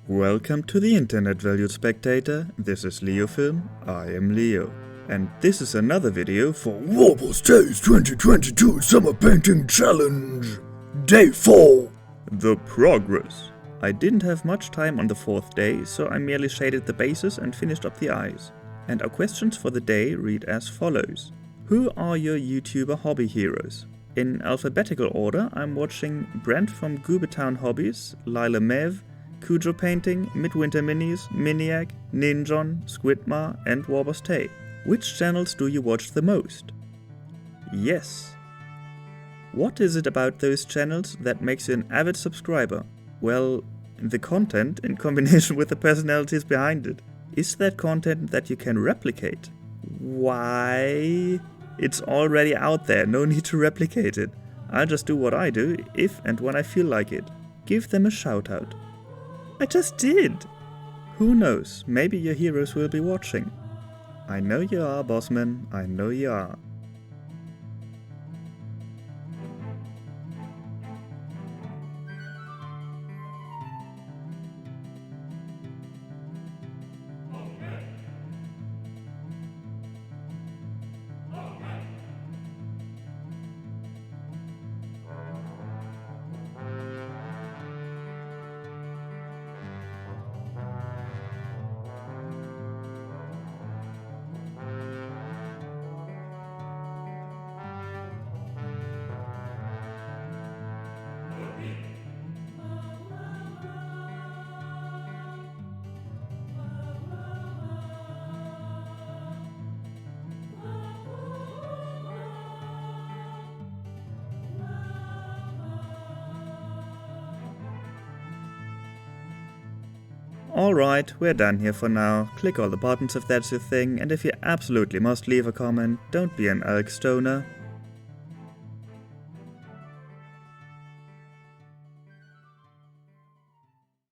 Welcome to the internet, valued spectator. This is Leo Film, I am Leo. And this is another video for WarbossTae's 2022 Summer Painting Challenge, Day 4. the progress. I didn't have much time on the fourth day, so I merely shaded the bases and finished up the eyes. And our questions for the day read as follows. Who are your YouTuber hobby heroes? In alphabetical order, I'm watching Brent from Goobertown Hobbies, Lila Mev, Cujo Painting, Midwinter Minis, Miniac, Ninjon, Squidmar, and WarbossTae. Which channels do you watch the most? Yes. What is it about those channels that makes you an avid subscriber? Well, the content in combination with the personalities behind it. Is that content that you can replicate? Why? It's already out there, no need to replicate it. I'll just do what I do, if and when I feel like it. Give them a shout out. I just did! Who knows, maybe your heroes will be watching. I know you are, bossman, I know you are. Alright, we're done here for now. Click all the buttons if that's your thing, and if you absolutely must leave a comment, don't be an elk stoner.